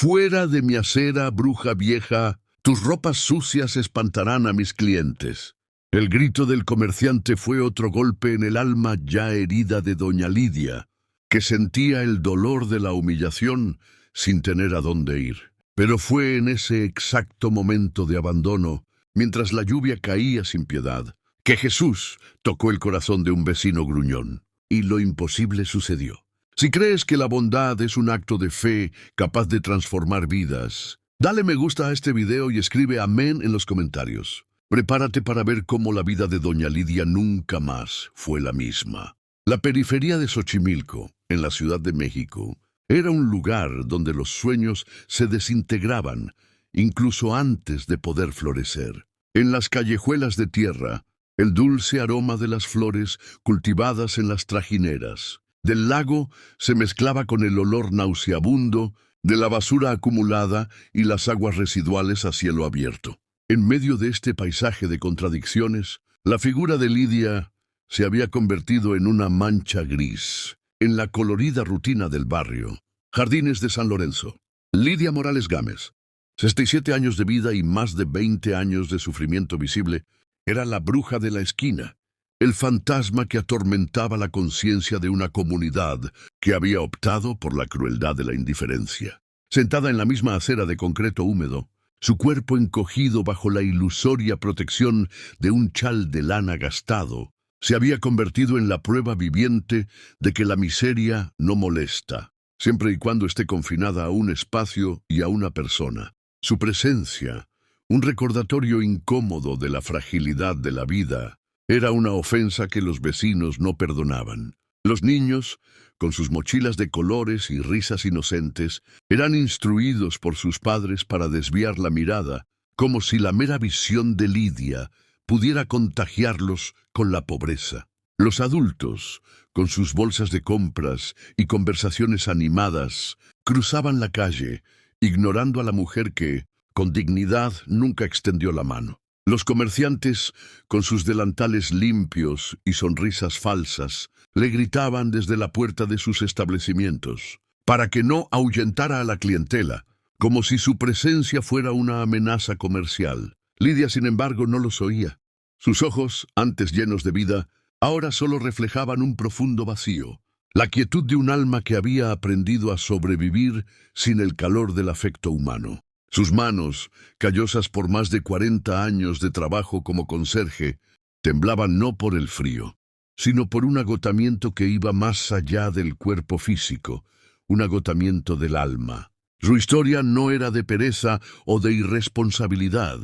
Fuera de mi acera, bruja vieja, tus ropas sucias espantarán a mis clientes. El grito del comerciante fue otro golpe en el alma ya herida de doña Lidia, que sentía el dolor de la humillación sin tener a dónde ir. Pero fue en ese exacto momento de abandono, mientras la lluvia caía sin piedad, que Jesús tocó el corazón de un vecino gruñón, y lo imposible sucedió. Si crees que la bondad es un acto de fe capaz de transformar vidas, dale me gusta a este video y escribe amén en los comentarios. Prepárate para ver cómo la vida de doña Lidia nunca más fue la misma. La periferia de Xochimilco, en la Ciudad de México, era un lugar donde los sueños se desintegraban, incluso antes de poder florecer. En las callejuelas de tierra, el dulce aroma de las flores cultivadas en las trajineras del lago se mezclaba con el olor nauseabundo de la basura acumulada y las aguas residuales a cielo abierto. En medio de este paisaje de contradicciones, la figura de Lidia se había convertido en una mancha gris en la colorida rutina del barrio. Jardines de San Lorenzo. Lidia Morales Gámez, 67 años de vida y más de 20 años de sufrimiento visible, era la bruja de la esquina, el fantasma que atormentaba la conciencia de una comunidad que había optado por la crueldad de la indiferencia. Sentada en la misma acera de concreto húmedo, su cuerpo encogido bajo la ilusoria protección de un chal de lana gastado, se había convertido en la prueba viviente de que la miseria no molesta, siempre y cuando esté confinada a un espacio y a una persona. Su presencia, un recordatorio incómodo de la fragilidad de la vida, era una ofensa que los vecinos no perdonaban. Los niños, con sus mochilas de colores y risas inocentes, eran instruidos por sus padres para desviar la mirada, como si la mera visión de Lidia pudiera contagiarlos con la pobreza. Los adultos, con sus bolsas de compras y conversaciones animadas, cruzaban la calle, ignorando a la mujer que, con dignidad, nunca extendió la mano. Los comerciantes, con sus delantales limpios y sonrisas falsas, le gritaban desde la puerta de sus establecimientos, para que no ahuyentara a la clientela, como si su presencia fuera una amenaza comercial. Lidia, sin embargo, no los oía. Sus ojos, antes llenos de vida, ahora solo reflejaban un profundo vacío, la quietud de un alma que había aprendido a sobrevivir sin el calor del afecto humano. Sus manos, callosas por más de 40 años de trabajo como conserje, temblaban no por el frío, sino por un agotamiento que iba más allá del cuerpo físico, un agotamiento del alma. Su historia no era de pereza o de irresponsabilidad,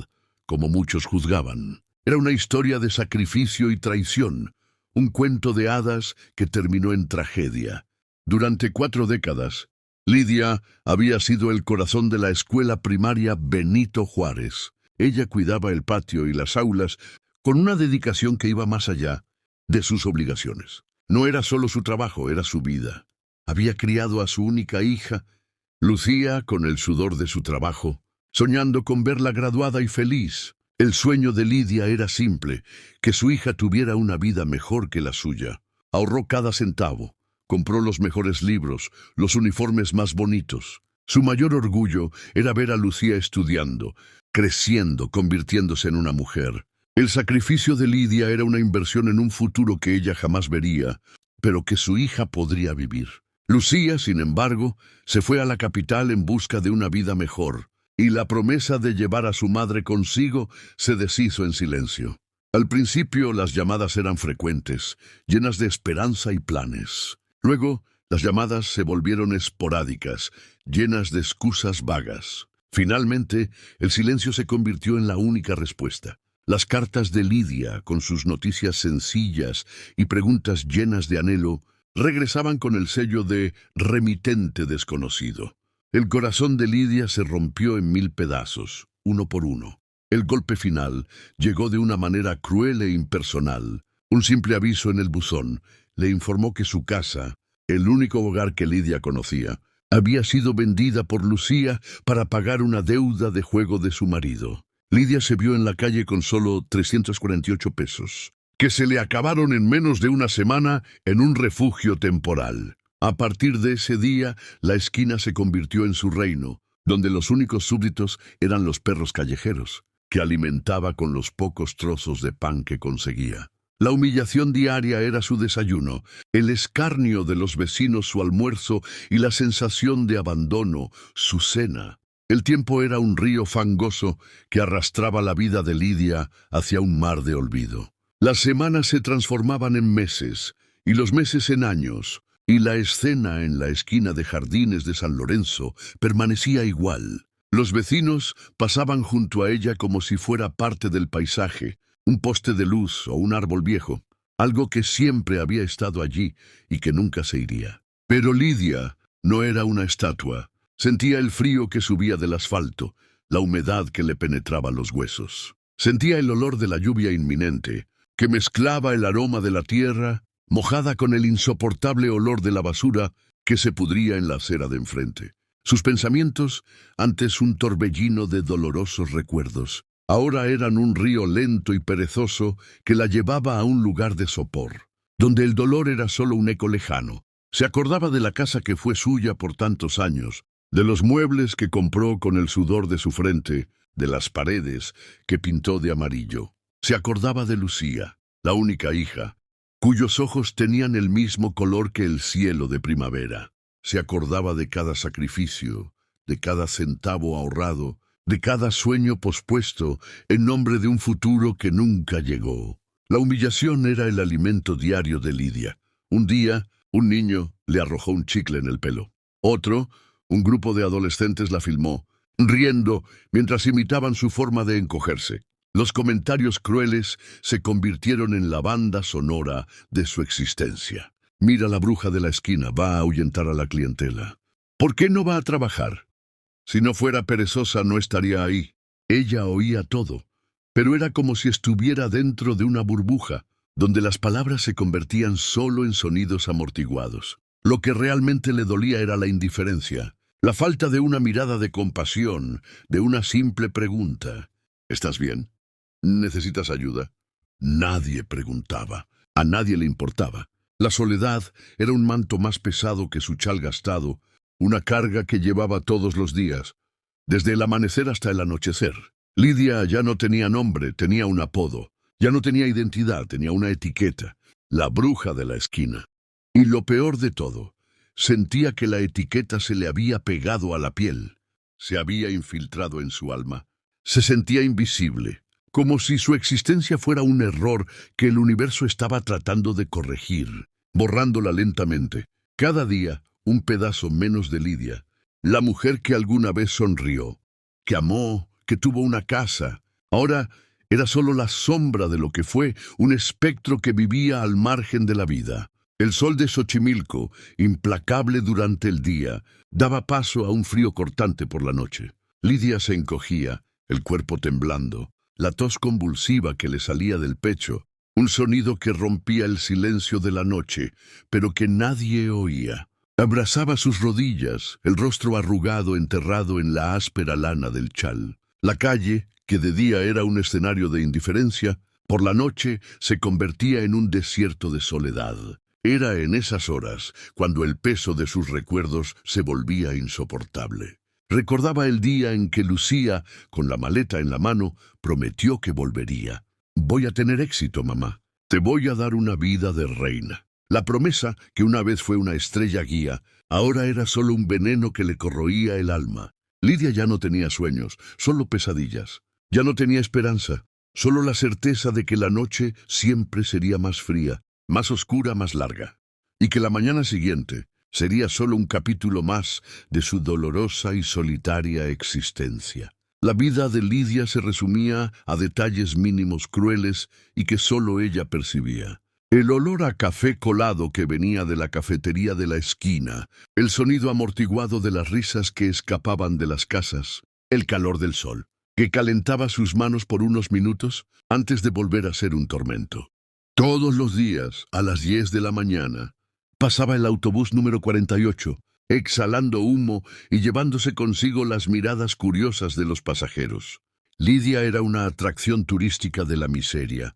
como muchos juzgaban. Era una historia de sacrificio y traición, un cuento de hadas que terminó en tragedia. Durante 4 décadas, Lidia había sido el corazón de la escuela primaria Benito Juárez. Ella cuidaba el patio y las aulas con una dedicación que iba más allá de sus obligaciones. No era solo su trabajo, era su vida. Había criado a su única hija, Lucía, con el sudor de su trabajo, soñando con verla graduada y feliz. El sueño de Lidia era simple, que su hija tuviera una vida mejor que la suya. Ahorró cada centavo. Compró los mejores libros, los uniformes más bonitos. Su mayor orgullo era ver a Lucía estudiando, creciendo, convirtiéndose en una mujer. El sacrificio de Lidia era una inversión en un futuro que ella jamás vería, pero que su hija podría vivir. Lucía, sin embargo, se fue a la capital en busca de una vida mejor, y la promesa de llevar a su madre consigo se deshizo en silencio. Al principio las llamadas eran frecuentes, llenas de esperanza y planes. Luego, las llamadas se volvieron esporádicas, llenas de excusas vagas. Finalmente, el silencio se convirtió en la única respuesta. Las cartas de Lidia, con sus noticias sencillas y preguntas llenas de anhelo, regresaban con el sello de remitente desconocido. El corazón de Lidia se rompió en 1000 pedazos, uno por uno. El golpe final llegó de una manera cruel e impersonal. Un simple aviso en el buzón le informó que su casa, el único hogar que Lidia conocía, había sido vendida por Lucía para pagar una deuda de juego de su marido. Lidia se vio en la calle con solo 348 pesos, que se le acabaron en menos de una semana en un refugio temporal. A partir de ese día, la esquina se convirtió en su reino, donde los únicos súbditos eran los perros callejeros, que alimentaba con los pocos trozos de pan que conseguía. La humillación diaria era su desayuno, el escarnio de los vecinos su almuerzo y la sensación de abandono su cena. El tiempo era un río fangoso que arrastraba la vida de Lidia hacia un mar de olvido. Las semanas se transformaban en meses, y los meses en años, y la escena en la esquina de Jardines de San Lorenzo permanecía igual. Los vecinos pasaban junto a ella como si fuera parte del paisaje, un poste de luz o un árbol viejo, algo que siempre había estado allí y que nunca se iría. Pero Lidia no era una estatua. Sentía el frío que subía del asfalto, la humedad que le penetraba los huesos. Sentía el olor de la lluvia inminente, que mezclaba el aroma de la tierra, mojada con el insoportable olor de la basura que se pudría en la acera de enfrente. Sus pensamientos, antes un torbellino de dolorosos recuerdos, ahora eran un río lento y perezoso que la llevaba a un lugar de sopor, donde el dolor era solo un eco lejano. Se acordaba de la casa que fue suya por tantos años, de los muebles que compró con el sudor de su frente, de las paredes que pintó de amarillo. Se acordaba de Lucía, la única hija, cuyos ojos tenían el mismo color que el cielo de primavera. Se acordaba de cada sacrificio, de cada centavo ahorrado, de cada sueño pospuesto en nombre de un futuro que nunca llegó. La humillación era el alimento diario de Lidia. Un día, un niño le arrojó un chicle en el pelo. Otro, un grupo de adolescentes la filmó, riendo mientras imitaban su forma de encogerse. Los comentarios crueles se convirtieron en la banda sonora de su existencia. Mira, la bruja de la esquina va a ahuyentar a la clientela. ¿Por qué no va a trabajar? Si no fuera perezosa, no estaría ahí. Ella oía todo, pero era como si estuviera dentro de una burbuja, donde las palabras se convertían solo en sonidos amortiguados. Lo que realmente le dolía era la indiferencia, la falta de una mirada de compasión, de una simple pregunta. ¿Estás bien? ¿Necesitas ayuda? Nadie preguntaba. A nadie le importaba. La soledad era un manto más pesado que su chal gastado, una carga que llevaba todos los días, desde el amanecer hasta el anochecer. Lidia ya no tenía nombre, tenía un apodo. Ya no tenía identidad, tenía una etiqueta. La bruja de la esquina. Y lo peor de todo, sentía que la etiqueta se le había pegado a la piel. Se había infiltrado en su alma. Se sentía invisible, como si su existencia fuera un error que el universo estaba tratando de corregir, borrándola lentamente. Cada día, un pedazo menos de Lidia, la mujer que alguna vez sonrió, que amó, que tuvo una casa. Ahora era solo la sombra de lo que fue, un espectro que vivía al margen de la vida. El sol de Xochimilco, implacable durante el día, daba paso a un frío cortante por la noche. Lidia se encogía, el cuerpo temblando, la tos convulsiva que le salía del pecho, un sonido que rompía el silencio de la noche, pero que nadie oía. Abrazaba sus rodillas, el rostro arrugado enterrado en la áspera lana del chal. La calle, que de día era un escenario de indiferencia, por la noche se convertía en un desierto de soledad. Era en esas horas cuando el peso de sus recuerdos se volvía insoportable. Recordaba el día en que Lucía, con la maleta en la mano, prometió que volvería. «Voy a tener éxito, mamá. Te voy a dar una vida de reina». La promesa, que una vez fue una estrella guía, ahora era solo un veneno que le corroía el alma. Lidia ya no tenía sueños, solo pesadillas. Ya no tenía esperanza, solo la certeza de que la noche siempre sería más fría, más oscura, más larga, y que la mañana siguiente sería solo un capítulo más de su dolorosa y solitaria existencia. La vida de Lidia se resumía a detalles mínimos crueles y que solo ella percibía. El olor a café colado que venía de la cafetería de la esquina, el sonido amortiguado de las risas que escapaban de las casas, el calor del sol, que calentaba sus manos por unos minutos antes de volver a ser un tormento. Todos los días, a las 10 de la mañana, pasaba el autobús número 48, exhalando humo y llevándose consigo las miradas curiosas de los pasajeros. Lidia era una atracción turística de la miseria,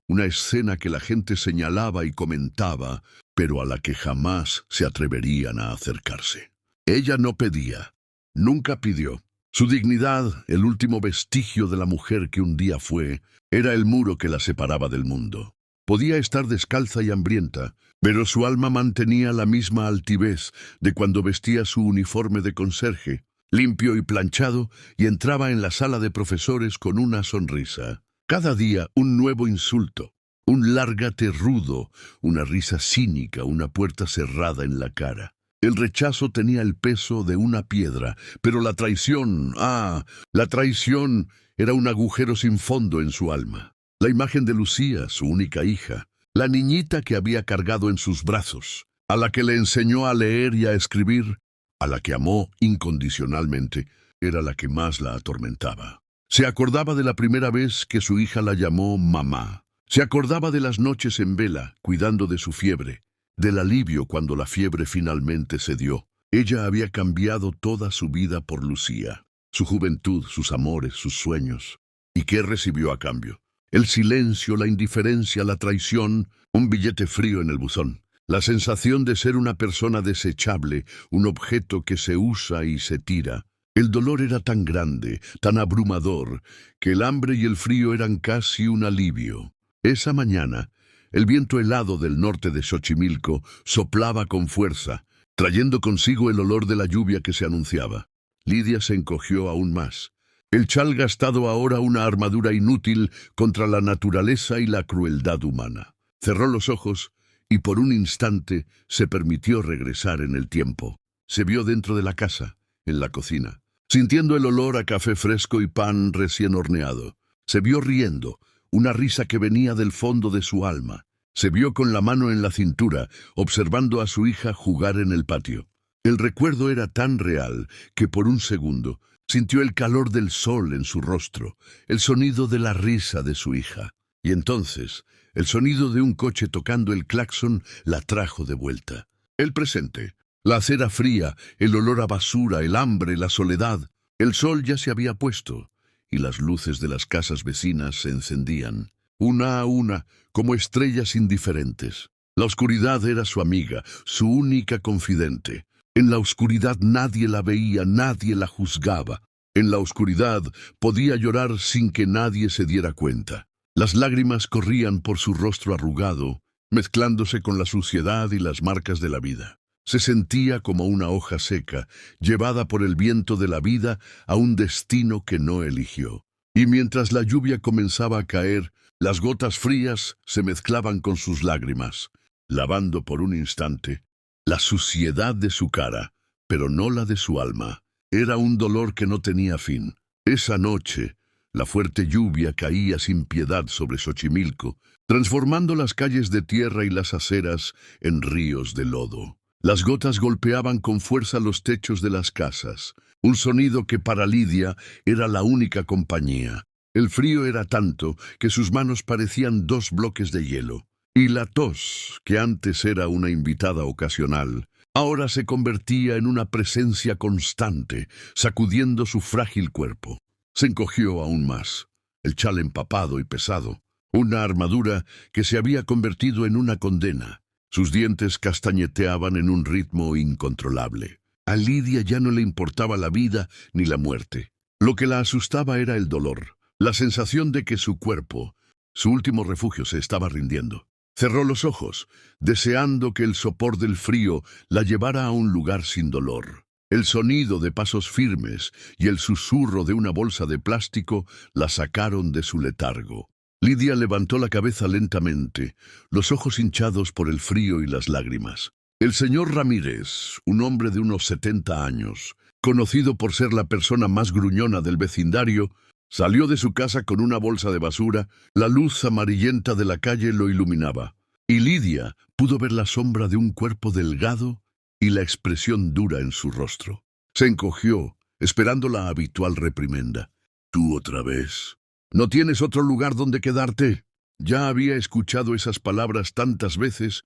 una escena que la gente señalaba y comentaba, pero a la que jamás se atreverían a acercarse. Ella no pedía, Nunca pidió. Su dignidad, el último vestigio de la mujer que un día fue, era el muro que la separaba del mundo. Podía estar descalza y hambrienta, pero su alma mantenía la misma altivez de cuando vestía su uniforme de conserje, limpio y planchado, y entraba en la sala de profesores con una sonrisa. Cada día un nuevo insulto, un lárgate rudo, una risa cínica, una puerta cerrada en la cara. El rechazo tenía el peso de una piedra, pero la traición, la traición era un agujero sin fondo en su alma. La imagen de Lucía, su única hija, la niñita que había cargado en sus brazos, a la que le enseñó a leer y a escribir, a la que amó incondicionalmente, era la que más la atormentaba. Se acordaba de la primera vez que su hija la llamó mamá. Se acordaba de las noches en vela, cuidando de su fiebre, del alivio cuando la fiebre finalmente cedió. Ella había cambiado toda su vida por Lucía, su juventud, sus amores, sus sueños. ¿Y qué recibió a cambio? El silencio, la indiferencia, la traición, un billete frío en el buzón. La sensación de ser una persona desechable, un objeto que se usa y se tira. El dolor era tan grande, tan abrumador, que el hambre y el frío eran casi un alivio. Esa mañana, el viento helado del norte de Xochimilco soplaba con fuerza, trayendo consigo el olor de la lluvia que se anunciaba. Lidia se encogió aún más. El chal gastado ahora una armadura inútil contra la naturaleza y la crueldad humana. Cerró los ojos y por un instante se permitió regresar en el tiempo. Se vio dentro de la casa, en la cocina, sintiendo el olor a café fresco y pan recién horneado. Se vio riendo, una risa que venía del fondo de su alma. Se vio con la mano en la cintura, observando a su hija jugar en el patio. El recuerdo era tan real que por un segundo sintió el calor del sol en su rostro, el sonido de la risa de su hija. Y entonces, el sonido de un coche tocando el claxon la trajo de vuelta. El presente, la acera fría, el olor a basura, el hambre, la soledad. El sol ya se había puesto, y las luces de las casas vecinas se encendían, una a una, como estrellas indiferentes. La oscuridad era su amiga, su única confidente. En la oscuridad nadie la veía, nadie la juzgaba. En la oscuridad podía llorar sin que nadie se diera cuenta. Las lágrimas corrían por su rostro arrugado, mezclándose con la suciedad y las marcas de la vida. Se sentía como una hoja seca, llevada por el viento de la vida a un destino que no eligió. Y mientras la lluvia comenzaba a caer, las gotas frías se mezclaban con sus lágrimas, lavando por un instante la suciedad de su cara, pero no la de su alma. Era un dolor que no tenía fin. Esa noche, la fuerte lluvia caía sin piedad sobre Xochimilco, transformando las calles de tierra y las aceras en ríos de lodo. Las gotas golpeaban con fuerza los techos de las casas, un sonido que para Lidia era la única compañía. El frío era tanto que sus manos parecían 2 bloques de hielo. Y la tos, que antes era una invitada ocasional, ahora se convertía en una presencia constante, sacudiendo su frágil cuerpo. Se encogió aún más, el chal empapado y pesado, una armadura que se había convertido en una condena. Sus dientes castañeteaban en un ritmo incontrolable. A Lidia ya no le importaba la vida ni la muerte. Lo que la asustaba era el dolor, la sensación de que su cuerpo, su último refugio, se estaba rindiendo. Cerró los ojos, deseando que el sopor del frío la llevara a un lugar sin dolor. El sonido de pasos firmes y el susurro de una bolsa de plástico la sacaron de su letargo. Lidia levantó la cabeza lentamente, los ojos hinchados por el frío y las lágrimas. El señor Ramírez, un hombre de unos 70 años, conocido por ser la persona más gruñona del vecindario, salió de su casa con una bolsa de basura. La luz amarillenta de la calle lo iluminaba, y Lidia pudo ver la sombra de un cuerpo delgado y la expresión dura en su rostro. Se encogió, esperando la habitual reprimenda. «¿Tú otra vez? ¿No tienes otro lugar donde quedarte?» Ya había escuchado esas palabras tantas veces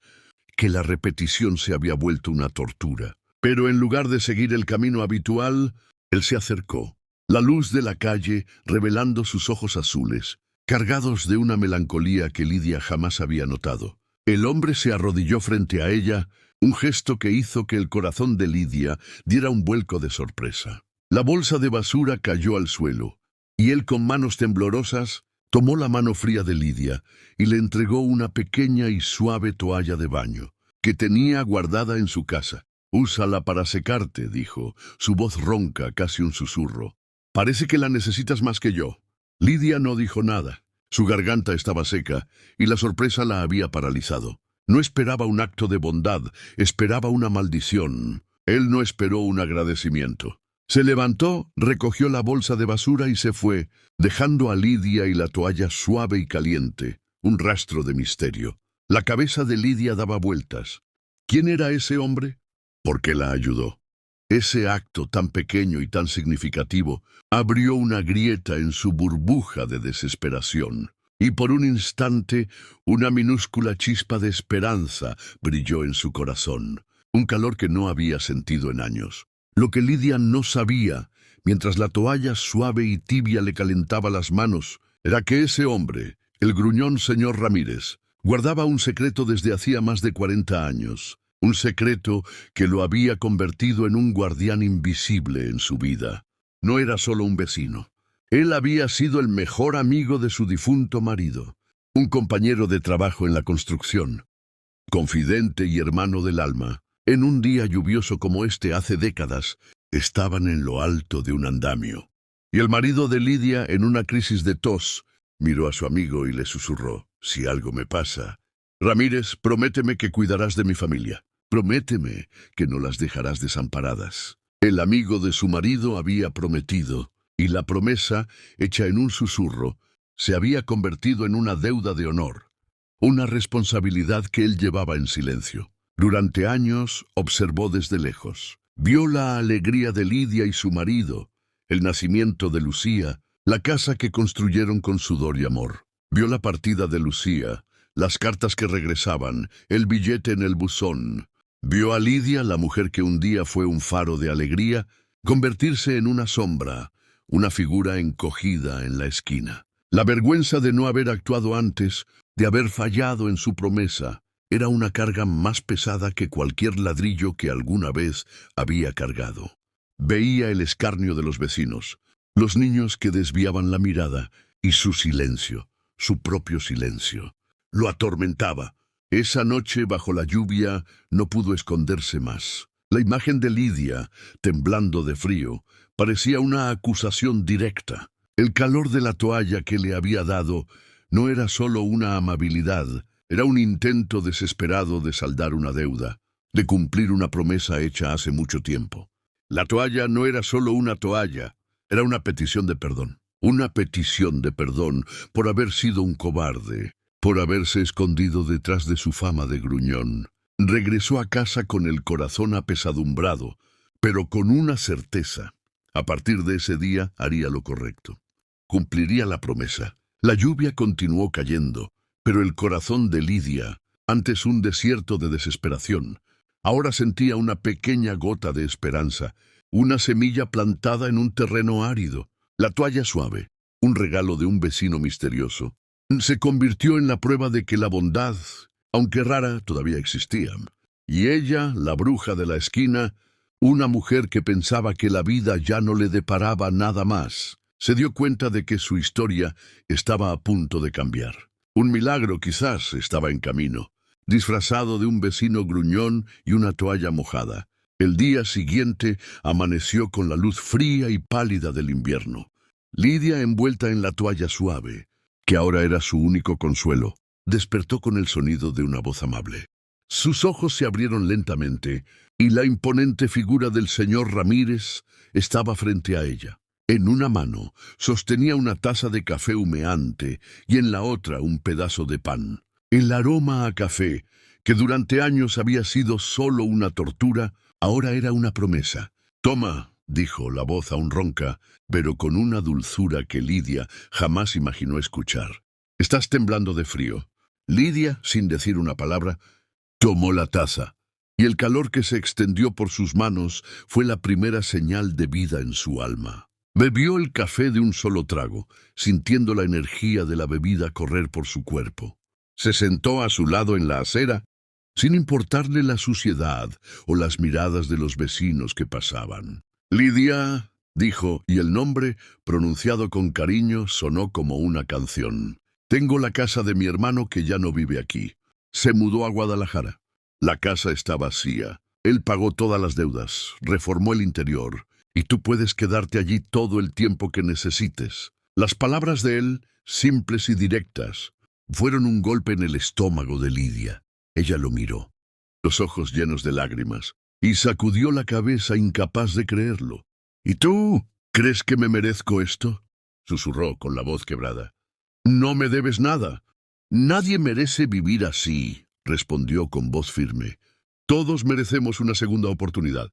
que la repetición se había vuelto una tortura. Pero en lugar de seguir el camino habitual, él se acercó. La luz de la calle revelando sus ojos azules, cargados de una melancolía que Lidia jamás había notado. El hombre se arrodilló frente a ella, un gesto que hizo que el corazón de Lidia diera un vuelco de sorpresa. La bolsa de basura cayó al suelo, y él con manos temblorosas tomó la mano fría de Lidia y le entregó una pequeña y suave toalla de baño que tenía guardada en su casa. «Úsala para secarte», dijo, su voz ronca, casi un susurro. «Parece que la necesitas más que yo». Lidia no dijo nada. Su garganta estaba seca y la sorpresa la había paralizado. No esperaba un acto de bondad, esperaba una maldición. Él no esperó un agradecimiento. Se levantó, recogió la bolsa de basura y se fue, dejando a Lidia y la toalla suave y caliente, un rastro de misterio. La cabeza de Lidia daba vueltas. ¿Quién era ese hombre? ¿Por qué la ayudó? Ese acto tan pequeño y tan significativo abrió una grieta en su burbuja de desesperación, y por un instante una minúscula chispa de esperanza brilló en su corazón, un calor que no había sentido en años. Lo que Lidia no sabía, mientras la toalla suave y tibia le calentaba las manos, era que ese hombre, el gruñón señor Ramírez, guardaba un secreto desde hacía más de 40 años, un secreto que lo había convertido en un guardián invisible en su vida. No era solo un vecino. Él había sido el mejor amigo de su difunto marido, un compañero de trabajo en la construcción, confidente y hermano del alma. En un día lluvioso como este hace décadas, estaban en lo alto de un andamio. Y el marido de Lidia, en una crisis de tos, miró a su amigo y le susurró: «Si algo me pasa, Ramírez, prométeme que cuidarás de mi familia. Prométeme que no las dejarás desamparadas». El amigo de su marido había prometido, y la promesa, hecha en un susurro, se había convertido en una deuda de honor, una responsabilidad que él llevaba en silencio. Durante años observó desde lejos. Vio la alegría de Lidia y su marido, el nacimiento de Lucía, la casa que construyeron con sudor y amor. Vio la partida de Lucía, las cartas que regresaban, el billete en el buzón. Vio a Lidia, la mujer que un día fue un faro de alegría, convertirse en una sombra, una figura encogida en la esquina. La vergüenza de no haber actuado antes, de haber fallado en su promesa, era una carga más pesada que cualquier ladrillo que alguna vez había cargado. Veía el escarnio de los vecinos, los niños que desviaban la mirada, y su silencio, su propio silencio. Lo atormentaba. Esa noche, bajo la lluvia, no pudo esconderse más. La imagen de Lidia, temblando de frío, parecía una acusación directa. El calor de la toalla que le había dado no era solo una amabilidad, era un intento desesperado de saldar una deuda, de cumplir una promesa hecha hace mucho tiempo. La toalla no era solo una toalla, era una petición de perdón. Una petición de perdón por haber sido un cobarde, por haberse escondido detrás de su fama de gruñón. Regresó a casa con el corazón apesadumbrado, pero con una certeza. A partir de ese día haría lo correcto. Cumpliría la promesa. La lluvia continuó cayendo, pero el corazón de Lidia, antes un desierto de desesperación, ahora sentía una pequeña gota de esperanza, una semilla plantada en un terreno árido. La toalla suave, un regalo de un vecino misterioso, se convirtió en la prueba de que la bondad, aunque rara, todavía existía. Y ella, la bruja de la esquina, una mujer que pensaba que la vida ya no le deparaba nada más, se dio cuenta de que su historia estaba a punto de cambiar. Un milagro quizás estaba en camino, disfrazado de un vecino gruñón y una toalla mojada. El día siguiente amaneció con la luz fría y pálida del invierno. Lidia, envuelta en la toalla suave, que ahora era su único consuelo, despertó con el sonido de una voz amable. Sus ojos se abrieron lentamente y la imponente figura del señor Ramírez estaba frente a ella. En una mano sostenía una taza de café humeante y en la otra un pedazo de pan. El aroma a café, que durante años había sido solo una tortura, ahora era una promesa. «Toma», dijo la voz aún ronca, pero con una dulzura que Lidia jamás imaginó escuchar. «Estás temblando de frío». Lidia, sin decir una palabra, tomó la taza, y el calor que se extendió por sus manos fue la primera señal de vida en su alma. Bebió el café de un solo trago, sintiendo la energía de la bebida correr por su cuerpo. Se sentó a su lado en la acera, sin importarle la suciedad o las miradas de los vecinos que pasaban. «Lidia», dijo, y el nombre, pronunciado con cariño, sonó como una canción. Tengo la casa de mi hermano que ya no vive aquí. Se mudó a Guadalajara. La casa está vacía. Él pagó todas las deudas, reformó el interior, y tú puedes quedarte allí todo el tiempo que necesites. Las palabras de él, simples y directas, fueron un golpe en el estómago de Lidia. Ella lo miró, los ojos llenos de lágrimas, y sacudió la cabeza incapaz de creerlo. ¿Y tú? ¿Crees que me merezco esto?, susurró con la voz quebrada. No me debes nada. Nadie merece vivir así, respondió con voz firme. Todos merecemos una segunda oportunidad.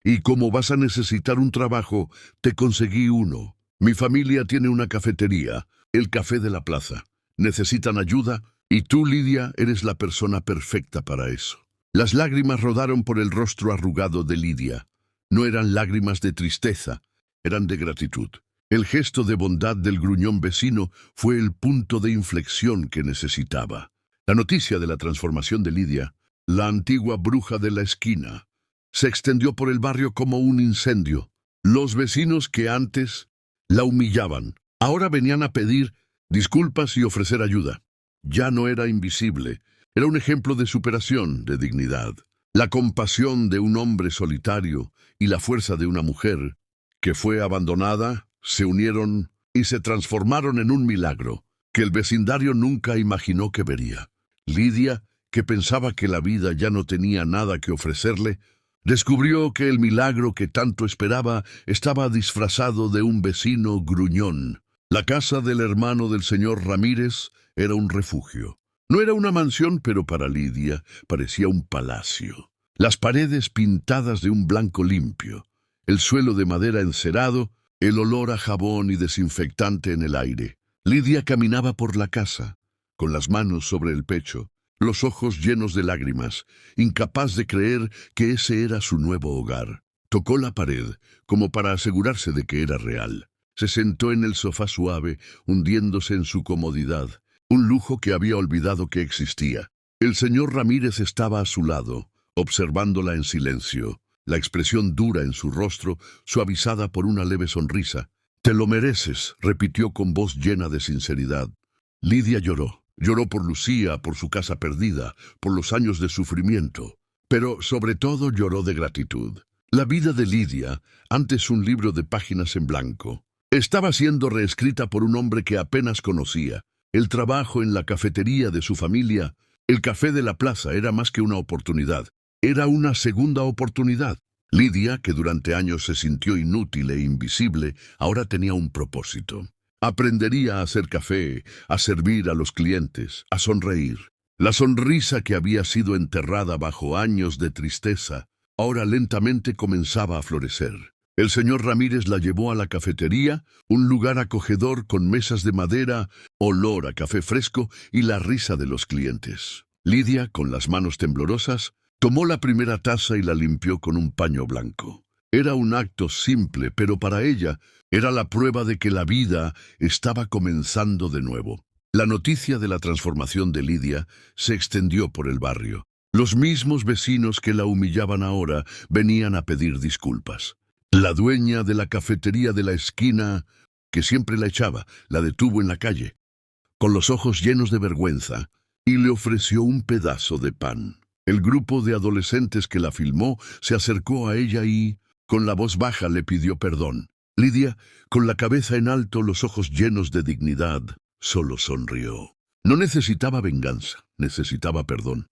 Y como vas a necesitar un trabajo, te conseguí uno. Mi familia tiene una cafetería, el Café de la Plaza. Necesitan ayuda, y tú, Lidia, eres la persona perfecta para eso. Las lágrimas rodaron por el rostro arrugado de Lidia. No eran lágrimas de tristeza, eran de gratitud. El gesto de bondad del gruñón vecino fue el punto de inflexión que necesitaba. La noticia de la transformación de Lidia, la antigua bruja de la esquina, se extendió por el barrio como un incendio. Los vecinos que antes la humillaban, ahora venían a pedir disculpas y ofrecer ayuda. Ya no era invisible, era un ejemplo de superación, de dignidad. La compasión de un hombre solitario y la fuerza de una mujer que fue abandonada se unieron y se transformaron en un milagro que el vecindario nunca imaginó que vería. Lidia, que pensaba que la vida ya no tenía nada que ofrecerle, descubrió que el milagro que tanto esperaba estaba disfrazado de un vecino gruñón. La casa del hermano del señor Ramírez era un refugio. No era una mansión, pero para Lidia parecía un palacio. Las paredes pintadas de un blanco limpio, el suelo de madera encerado, el olor a jabón y desinfectante en el aire. Lidia caminaba por la casa, con las manos sobre el pecho, los ojos llenos de lágrimas, incapaz de creer que ese era su nuevo hogar. Tocó la pared, como para asegurarse de que era real. Se sentó en el sofá suave, hundiéndose en su comodidad, un lujo que había olvidado que existía. El señor Ramírez estaba a su lado, observándola en silencio, la expresión dura en su rostro, suavizada por una leve sonrisa. «Te lo mereces», repitió con voz llena de sinceridad. Lidia lloró. Lloró por Lucía, por su casa perdida, por los años de sufrimiento. Pero sobre todo lloró de gratitud. La vida de Lidia, antes un libro de páginas en blanco, estaba siendo reescrita por un hombre que apenas conocía. El trabajo en la cafetería de su familia, el Café de la Plaza, era más que una oportunidad. Era una segunda oportunidad. Lidia, que durante años se sintió inútil e invisible, ahora tenía un propósito. Aprendería a hacer café, a servir a los clientes, a sonreír. La sonrisa que había sido enterrada bajo años de tristeza, ahora lentamente comenzaba a florecer. El señor Ramírez la llevó a la cafetería, un lugar acogedor con mesas de madera, olor a café fresco y la risa de los clientes. Lidia, con las manos temblorosas, tomó la primera taza y la limpió con un paño blanco. Era un acto simple, pero para ella era la prueba de que la vida estaba comenzando de nuevo. La noticia de la transformación de Lidia se extendió por el barrio. Los mismos vecinos que la humillaban ahora venían a pedir disculpas. La dueña de la cafetería de la esquina, que siempre la echaba, la detuvo en la calle, con los ojos llenos de vergüenza, y le ofreció un pedazo de pan. El grupo de adolescentes que la filmó se acercó a ella y, con la voz baja, le pidió perdón. Lidia, con la cabeza en alto, los ojos llenos de dignidad, solo sonrió. No necesitaba venganza, necesitaba perdón.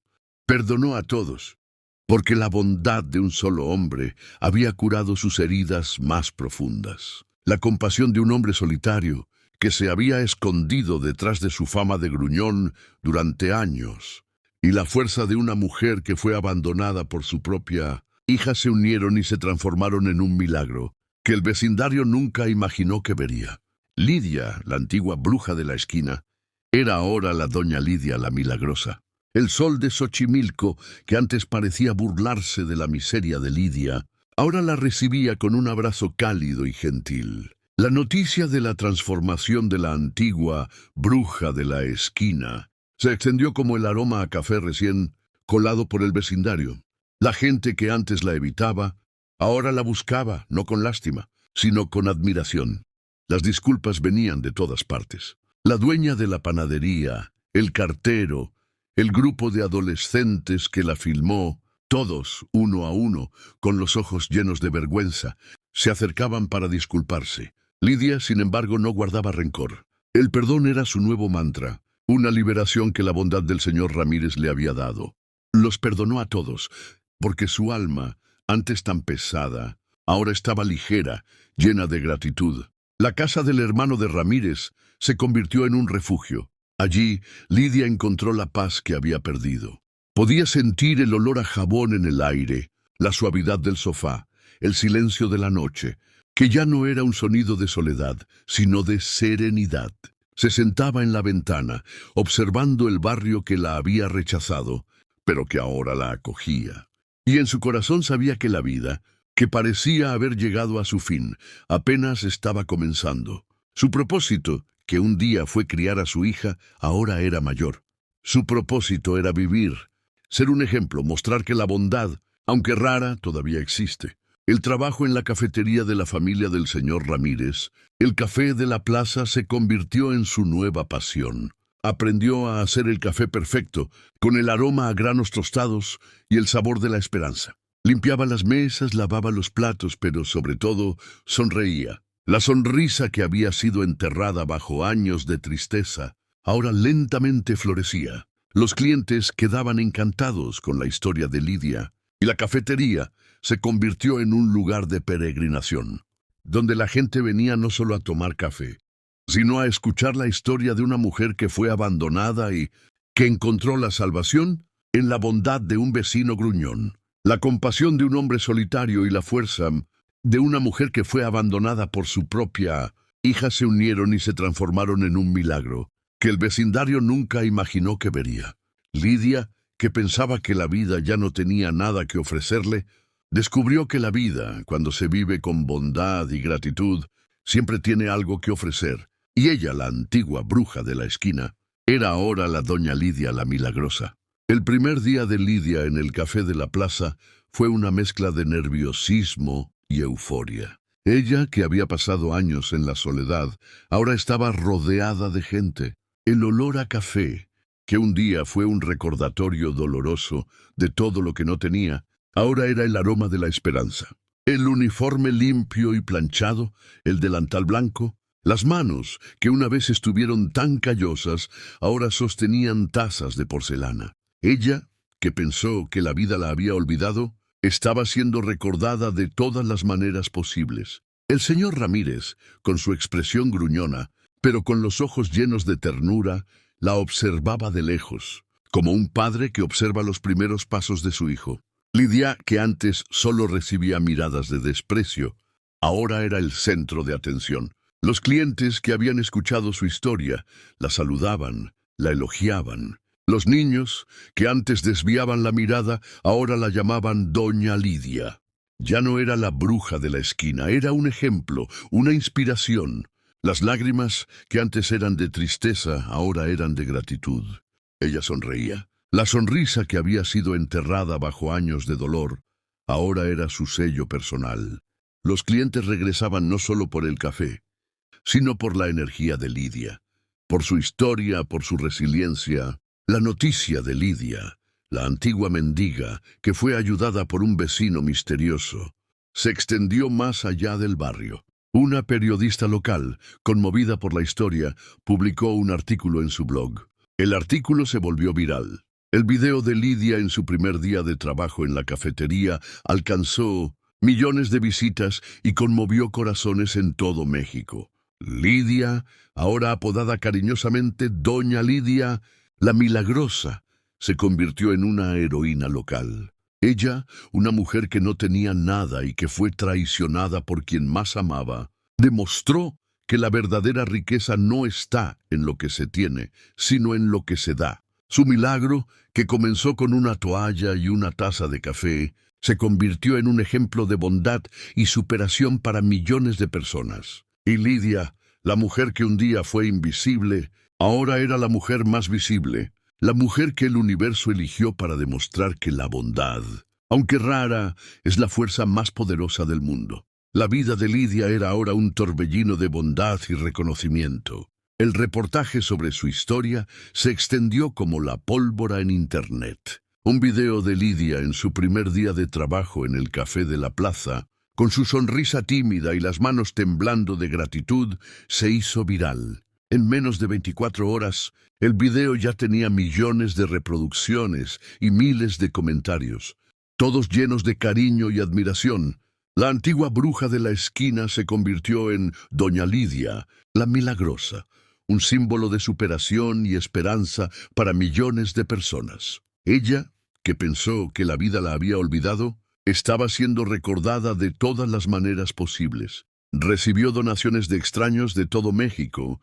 Perdonó a todos, porque la bondad de un solo hombre había curado sus heridas más profundas. La compasión de un hombre solitario que se había escondido detrás de su fama de gruñón durante años, y la fuerza de una mujer que fue abandonada por su propia hija se unieron y se transformaron en un milagro que el vecindario nunca imaginó que vería. Lidia, la antigua bruja de la esquina, era ahora la doña Lidia la milagrosa. El sol de Xochimilco, que antes parecía burlarse de la miseria de Lidia, ahora la recibía con un abrazo cálido y gentil. La noticia de la transformación de la antigua bruja de la esquina se extendió como el aroma a café recién colado por el vecindario. La gente que antes la evitaba, ahora la buscaba, no con lástima, sino con admiración. Las disculpas venían de todas partes. La dueña de la panadería, el cartero, el grupo de adolescentes que la filmó, todos, uno a uno, con los ojos llenos de vergüenza, se acercaban para disculparse. Lidia, sin embargo, no guardaba rencor. El perdón era su nuevo mantra, una liberación que la bondad del señor Ramírez le había dado. Los perdonó a todos, porque su alma, antes tan pesada, ahora estaba ligera, llena de gratitud. La casa del hermano de Ramírez se convirtió en un refugio. Allí, Lidia encontró la paz que había perdido. Podía sentir el olor a jabón en el aire, la suavidad del sofá, el silencio de la noche, que ya no era un sonido de soledad, sino de serenidad. Se sentaba en la ventana, observando el barrio que la había rechazado, pero que ahora la acogía. Y en su corazón sabía que la vida, que parecía haber llegado a su fin, apenas estaba comenzando. Su propósito, que un día fue criar a su hija, ahora era mayor. Su propósito era vivir, ser un ejemplo, mostrar que la bondad, aunque rara, todavía existe. El trabajo en la cafetería de la familia del señor Ramírez, el café de la plaza, se convirtió en su nueva pasión. Aprendió a hacer el café perfecto, con el aroma a granos tostados y el sabor de la esperanza. Limpiaba las mesas, lavaba los platos, pero sobre todo sonreía. La sonrisa que había sido enterrada bajo años de tristeza, ahora lentamente florecía. Los clientes quedaban encantados con la historia de Lidia, y la cafetería se convirtió en un lugar de peregrinación, donde la gente venía no solo a tomar café, sino a escuchar la historia de una mujer que fue abandonada y que encontró la salvación en la bondad de un vecino gruñón, la compasión de un hombre solitario y la fuerza de una mujer que fue abandonada por su propia hija se unieron y se transformaron en un milagro que el vecindario nunca imaginó que vería. Lidia, que pensaba que la vida ya no tenía nada que ofrecerle, descubrió que la vida, cuando se vive con bondad y gratitud, siempre tiene algo que ofrecer. Y ella, la antigua bruja de la esquina, era ahora la doña Lidia la Milagrosa. El primer día de Lidia en el café de la plaza fue una mezcla de nerviosismo y euforia. Ella, que había pasado años en la soledad, ahora estaba rodeada de gente. El olor a café, que un día fue un recordatorio doloroso de todo lo que no tenía, ahora era el aroma de la esperanza. El uniforme limpio y planchado, el delantal blanco, las manos, que una vez estuvieron tan callosas, ahora sostenían tazas de porcelana. Ella, que pensó que la vida la había olvidado, estaba siendo recordada de todas las maneras posibles. El señor Ramírez, con su expresión gruñona, pero con los ojos llenos de ternura, la observaba de lejos, como un padre que observa los primeros pasos de su hijo. Lidia, que antes solo recibía miradas de desprecio, ahora era el centro de atención. Los clientes que habían escuchado su historia la saludaban, la elogiaban. Los niños, que antes desviaban la mirada, ahora la llamaban Doña Lidia. Ya no era la bruja de la esquina, era un ejemplo, una inspiración. Las lágrimas, que antes eran de tristeza, ahora eran de gratitud. Ella sonreía. La sonrisa que había sido enterrada bajo años de dolor, ahora era su sello personal. Los clientes regresaban no solo por el café, sino por la energía de Lidia, por su historia, por su resiliencia. La noticia de Lidia, la antigua mendiga, que fue ayudada por un vecino misterioso, se extendió más allá del barrio. Una periodista local, conmovida por la historia, publicó un artículo en su blog. El artículo se volvió viral. El video de Lidia en su primer día de trabajo en la cafetería alcanzó millones de visitas y conmovió corazones en todo México. Lidia, ahora apodada cariñosamente Doña Lidia, la Milagrosa, se convirtió en una heroína local. Ella, una mujer que no tenía nada y que fue traicionada por quien más amaba, demostró que la verdadera riqueza no está en lo que se tiene, sino en lo que se da. Su milagro, que comenzó con una toalla y una taza de café, se convirtió en un ejemplo de bondad y superación para millones de personas. Y Lidia, la mujer que un día fue invisible, ahora era la mujer más visible, la mujer que el universo eligió para demostrar que la bondad, aunque rara, es la fuerza más poderosa del mundo. La vida de Lidia era ahora un torbellino de bondad y reconocimiento. El reportaje sobre su historia se extendió como la pólvora en Internet. Un video de Lidia en su primer día de trabajo en el café de la plaza, con su sonrisa tímida y las manos temblando de gratitud, se hizo viral. En menos de 24 horas, el video ya tenía millones de reproducciones y miles de comentarios, todos llenos de cariño y admiración. La antigua bruja de la esquina se convirtió en Doña Lidia, la milagrosa, un símbolo de superación y esperanza para millones de personas. Ella, que pensó que la vida la había olvidado, estaba siendo recordada de todas las maneras posibles. Recibió donaciones de extraños de todo México,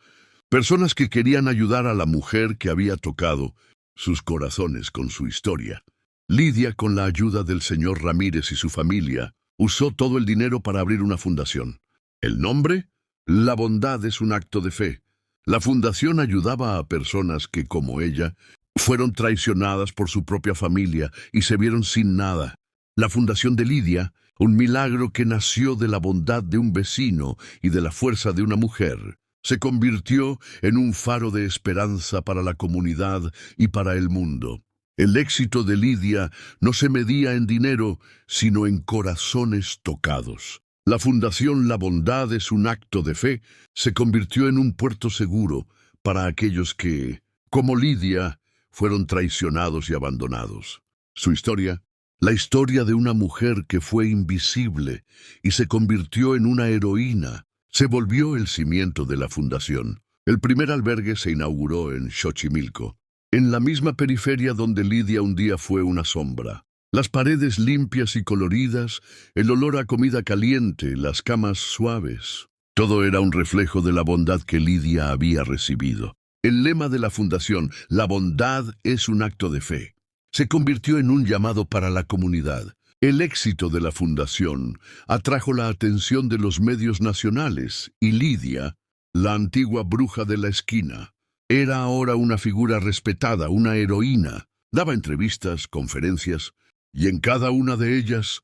personas que querían ayudar a la mujer que había tocado sus corazones con su historia. Lidia, con la ayuda del señor Ramírez y su familia, usó todo el dinero para abrir una fundación. ¿El nombre? La bondad es un acto de fe. La fundación ayudaba a personas que, como ella, fueron traicionadas por su propia familia y se vieron sin nada. La fundación de Lidia, un milagro que nació de la bondad de un vecino y de la fuerza de una mujer, se convirtió en un faro de esperanza para la comunidad y para el mundo. El éxito de Lidia no se medía en dinero, sino en corazones tocados. La Fundación La Bondad es un acto de fe, se convirtió en un puerto seguro para aquellos que, como Lidia, fueron traicionados y abandonados. Su historia, la historia de una mujer que fue invisible y se convirtió en una heroína, se volvió el cimiento de la fundación. El primer albergue se inauguró en Xochimilco, en la misma periferia donde Lidia un día fue una sombra. Las paredes limpias y coloridas, el olor a comida caliente, las camas suaves. Todo era un reflejo de la bondad que Lidia había recibido. El lema de la fundación, la bondad es un acto de fe, se convirtió en un llamado para la comunidad. El éxito de la fundación atrajo la atención de los medios nacionales y Lidia, la antigua bruja de la esquina, era ahora una figura respetada, una heroína. Daba entrevistas, conferencias, y en cada una de ellas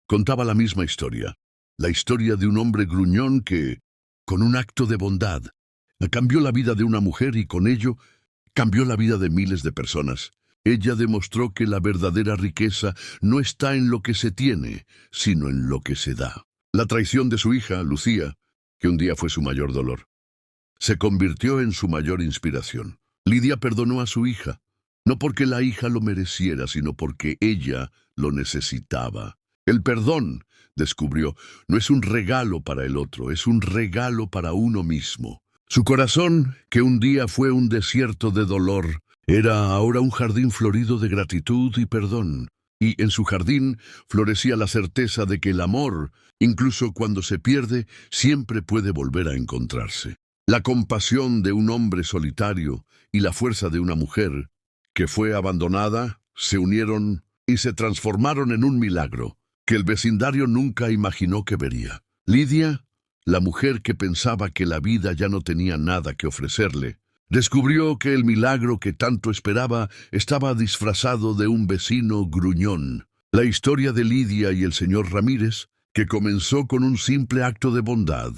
contaba la misma historia. La historia de un hombre gruñón que, con un acto de bondad, cambió la vida de una mujer y con ello cambió la vida de miles de personas. Ella demostró que la verdadera riqueza no está en lo que se tiene, sino en lo que se da. La traición de su hija, Lucía, que un día fue su mayor dolor, se convirtió en su mayor inspiración. Lidia perdonó a su hija, no porque la hija lo mereciera, sino porque ella lo necesitaba. El perdón, descubrió, no es un regalo para el otro, es un regalo para uno mismo. Su corazón, que un día fue un desierto de dolor, era ahora un jardín florido de gratitud y perdón. Y en su jardín florecía la certeza de que el amor, incluso cuando se pierde, siempre puede volver a encontrarse. La compasión de un hombre solitario y la fuerza de una mujer que fue abandonada se unieron y se transformaron en un milagro que el vecindario nunca imaginó que vería. Lidia, la mujer que pensaba que la vida ya no tenía nada que ofrecerle, descubrió que el milagro que tanto esperaba estaba disfrazado de un vecino gruñón. La historia de Lidia y el señor Ramírez, que comenzó con un simple acto de bondad,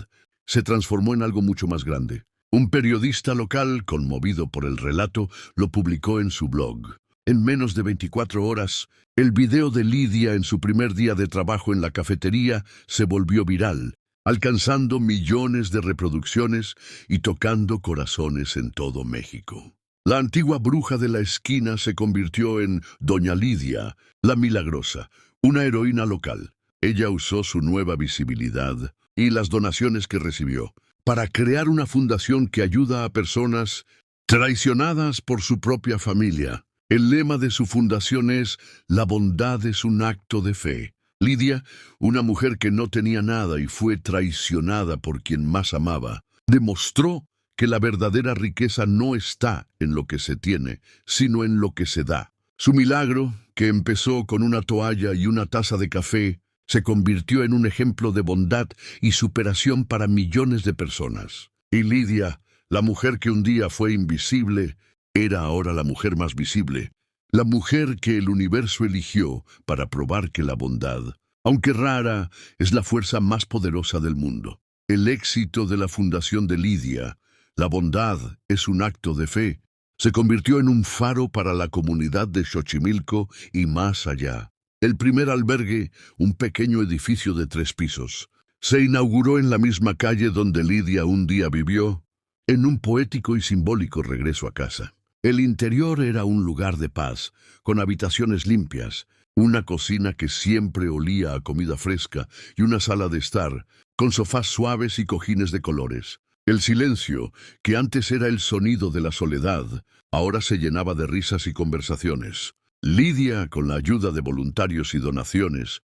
se transformó en algo mucho más grande. Un periodista local, conmovido por el relato, lo publicó en su blog. En menos de 24 horas, el video de Lidia en su primer día de trabajo en la cafetería se volvió viral, alcanzando millones de reproducciones y tocando corazones en todo México. La antigua bruja de la esquina se convirtió en Doña Lidia, la milagrosa, una heroína local. Ella usó su nueva visibilidad y las donaciones que recibió para crear una fundación que ayuda a personas traicionadas por su propia familia. El lema de su fundación es «La bondad es un acto de fe». Lidia, una mujer que no tenía nada y fue traicionada por quien más amaba, demostró que la verdadera riqueza no está en lo que se tiene, sino en lo que se da. Su milagro, que empezó con una toalla y una taza de café, se convirtió en un ejemplo de bondad y superación para millones de personas. Y Lidia, la mujer que un día fue invisible, era ahora la mujer más visible, la mujer que el universo eligió para probar que la bondad Aunque rara, es la fuerza más poderosa del mundo. El éxito de la fundación de Lidia, la bondad es un acto de fe, se convirtió en un faro para la comunidad de Xochimilco y más allá. El primer albergue, un pequeño edificio de 3 pisos, se inauguró en la misma calle donde Lidia un día vivió, en un poético y simbólico regreso a casa. El interior era un lugar de paz, con habitaciones limpias, una cocina que siempre olía a comida fresca y una sala de estar, con sofás suaves y cojines de colores. El silencio, que antes era el sonido de la soledad, ahora se llenaba de risas y conversaciones. Lidia, con la ayuda de voluntarios y donaciones,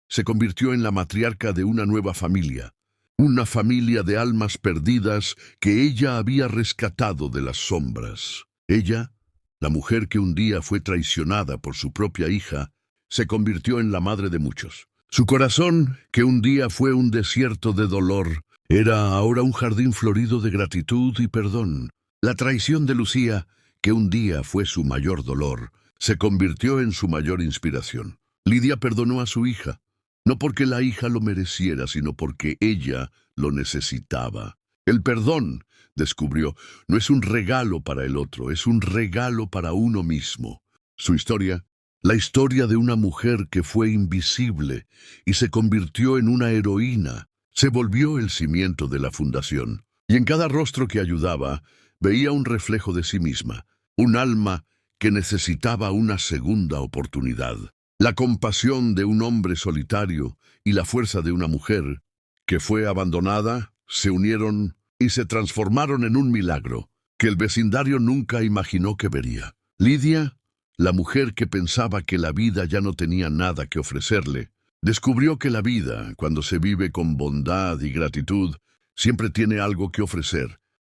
se convirtió en la matriarca de una nueva familia, una familia de almas perdidas que ella había rescatado de las sombras. Ella, la mujer que un día fue traicionada por su propia hija, se convirtió en la madre de muchos. Su corazón, que un día fue un desierto de dolor, era ahora un jardín florido de gratitud y perdón. La traición de Lucía, que un día fue su mayor dolor, se convirtió en su mayor inspiración. Lidia perdonó a su hija, no porque la hija lo mereciera, sino porque ella lo necesitaba. El perdón, descubrió, no es un regalo para el otro, es un regalo para uno mismo. Su historia, la historia de una mujer que fue invisible y se convirtió en una heroína, se volvió el cimiento de la fundación. Y en cada rostro que ayudaba, veía un reflejo de sí misma, un alma que necesitaba una segunda oportunidad. La compasión de un hombre solitario y la fuerza de una mujer que fue abandonada, se unieron y se transformaron en un milagro que el vecindario nunca imaginó que vería. Lidia, la mujer que pensaba que la vida ya no tenía nada que ofrecerle, descubrió que la vida, cuando se vive con bondad y gratitud, siempre tiene algo que ofrecer.